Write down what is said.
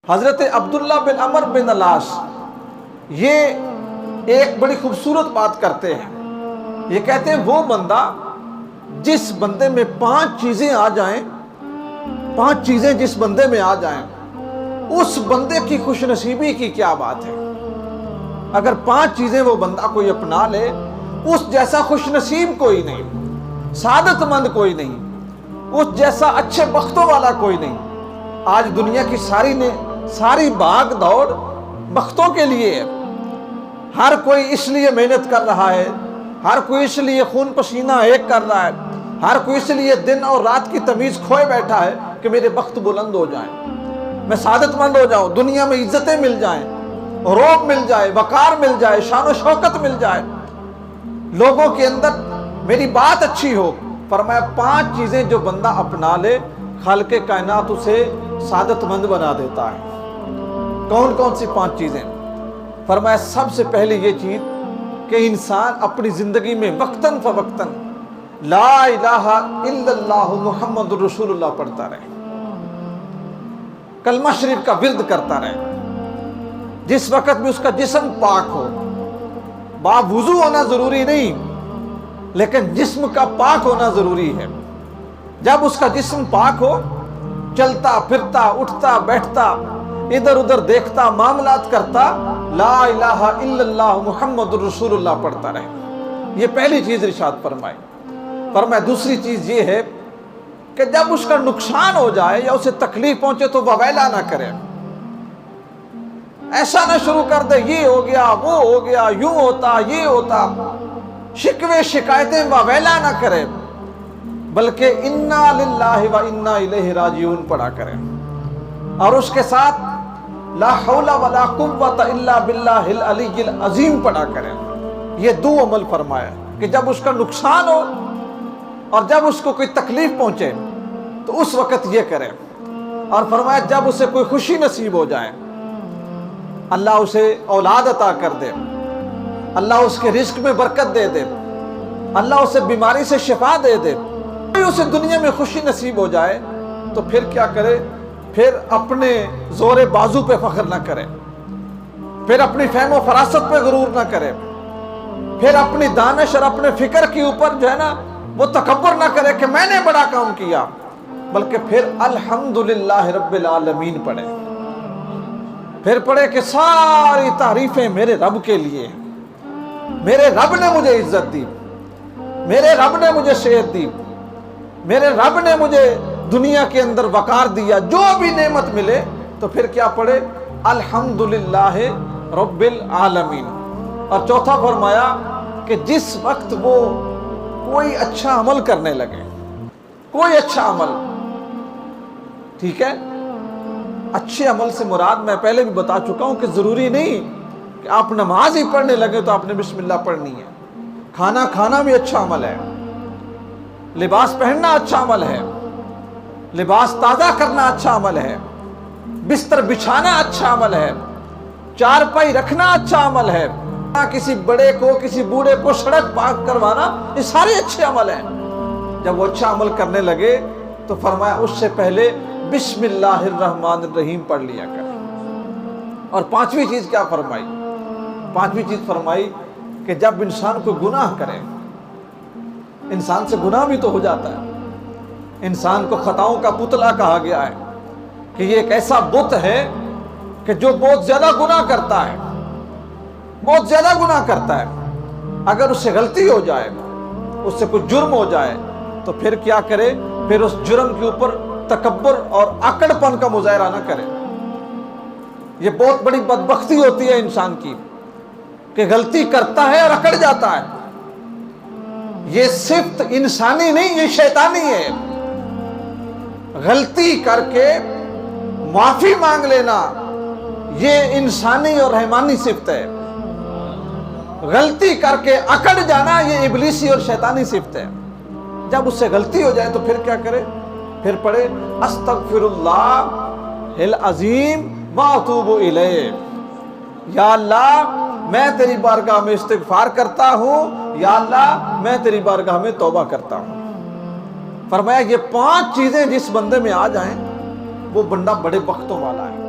حضرت عبداللہ بن عمر بن العاص یہ ایک بڑی خوبصورت بات کرتے ہیں. یہ کہتے ہیں وہ بندہ جس بندے میں 5 چیزیں آ جائیں، 5 چیزیں جس بندے میں آ جائیں، اس بندے کی خوش نصیبی کی کیا بات ہے. اگر 5 چیزیں وہ بندہ کوئی اپنا لے، اس جیسا خوش نصیب کوئی نہیں، سعادت مند کوئی نہیں، اس جیسا اچھے بختوں والا کوئی نہیں. آج دنیا کی ساری بھاگ دوڑ بختوں کے لیے ہے. ہر کوئی اس لیے محنت کر رہا ہے، ہر کوئی اس لیے خون پسینہ ایک کر رہا ہے، ہر کوئی اس لیے دن اور رات کی تمیز کھوئے بیٹھا ہے کہ میرے بخت بلند ہو جائیں، میں سعادت مند ہو جاؤں، دنیا میں عزتیں مل جائیں، روب مل جائے، وقار مل جائے، شان و شوکت مل جائے، لوگوں کے اندر میری بات اچھی ہو. فرمایا 5 چیزیں جو بندہ اپنا لے، خالق کائنات اسے سعادت مند بنا دیتا ہے. کون کون سی 5 چیزیں؟ فرمایا سب سے پہلے یہ چیز کہ انسان اپنی زندگی میں وقتاً فوقتاً لا الہ الا اللہ محمد رسول اللہ پڑھتا رہے، کلمہ شریف کا ورد کرتا رہے. جس وقت بھی اس کا جسم پاک ہو، باوضو ہونا ضروری نہیں لیکن جسم کا پاک ہونا ضروری ہے. جب اس کا جسم پاک ہو، چلتا پھرتا اٹھتا بیٹھتا ادھر ادھر دیکھتا معاملات کرتا، لا الہ الا اللہ محمد رسول اللہ پڑھتا رہے. یہ پہلی چیز ارشاد فرمائے. فرمایا دوسری چیز یہ ہے کہ جب اس کا نقصان ہو جائے یا اسے تکلیف پہنچے تو وویلا نہ کرے. ایسا نہ شروع کر دے یہ ہو گیا وہ ہو گیا، یوں ہوتا یہ ہوتا، شکوے شکایتیں وویلا نہ کرے، بلکہ انا للہ و انا الیہ راجعون پڑھا کرے. اور اس کے ساتھ لا حول ولا قوت الا باللہ العلی العظیم پڑھا کرے. یہ 2 عمل فرمایا کہ جب اس کا نقصان ہو اور جب اس کو کوئی تکلیف پہنچے تو اس وقت یہ کرے. اور فرمایا جب اسے کوئی خوشی نصیب ہو جائے، اللہ اسے اولاد عطا کر دے، اللہ اس کے رزق میں برکت دے دے، اللہ اسے بیماری سے شفا دے دے، اسے دنیا میں خوشی نصیب ہو جائے، تو پھر کیا کرے؟ پھر اپنے زور بازو پہ فخر نہ کرے، پھر اپنی فہم و فراست پہ غرور نہ کرے، پھر اپنی دانش اور اپنے فکر کے اوپر جو ہے نا وہ تکبر نہ کرے کہ میں نے بڑا کام کیا، بلکہ پھر الحمدللہ رب العالمین پڑھے. پھر پڑھے کہ ساری تعریفیں میرے رب کے لیے، میرے رب نے مجھے عزت دی، میرے رب نے مجھے صحت دی، میرے رب نے مجھے دنیا کے اندر وقار دیا، جو بھی نعمت ملے. تو پھر کیا پڑھے؟ الحمدللہ رب العالمین. اور چوتھا فرمایا کہ جس وقت وہ کوئی اچھا عمل کرنے لگے، کوئی اچھا عمل، ٹھیک ہے، اچھے عمل سے مراد میں پہلے بھی بتا چکا ہوں کہ ضروری نہیں کہ آپ نماز ہی پڑھنے لگے تو آپ نے بسم اللہ پڑھنی ہے. کھانا کھانا بھی اچھا عمل ہے، لباس پہننا اچھا عمل ہے، لباس تازہ کرنا اچھا عمل ہے، بستر بچھانا اچھا عمل ہے، چارپائی رکھنا اچھا عمل ہے، کسی بڑے کو کسی بوڑھے کو سڑک پاک کروانا، یہ سارے اچھے عمل ہیں. جب وہ اچھا عمل کرنے لگے تو فرمایا اس سے پہلے بسم اللہ الرحمن الرحیم پڑھ لیا کر. اور 5ویں چیز کیا فرمائی؟ 5ویں چیز فرمائی کہ جب انسان کو گناہ کرے، انسان سے گناہ بھی تو ہو جاتا ہے، انسان کو خطاؤں کا پتلا کہا گیا ہے کہ یہ ایک ایسا بت ہے کہ جو بہت زیادہ گناہ کرتا ہے، بہت زیادہ گناہ کرتا ہے. اگر اس سے غلطی ہو جائے، اس سے کوئی جرم ہو جائے تو پھر کیا کرے؟ پھر اس جرم کے اوپر تکبر اور اکڑ پن کا مظاہرہ نہ کرے. یہ بہت بڑی بدبختی ہوتی ہے انسان کی کہ غلطی کرتا ہے اور اکڑ جاتا ہے. یہ صفت انسانی نہیں، یہ شیطانی ہے. غلطی کر کے معافی مانگ لینا یہ انسانی اور رحمانی صفت ہے، غلطی کر کے اکڑ جانا یہ ابلیسی اور شیطانی صفت ہے. جب اس سے غلطی ہو جائے تو پھر کیا کرے؟ پھر پڑھے استغفر اللہ العظیم واتوب الیہ. یا اللہ میں تیری بارگاہ میں استغفار کرتا ہوں، یا اللہ میں تیری بارگاہ میں توبہ کرتا ہوں. فرمایا یہ 5 چیزیں جس بندے میں آ جائیں وہ بندہ بڑے بختوں والا ہے.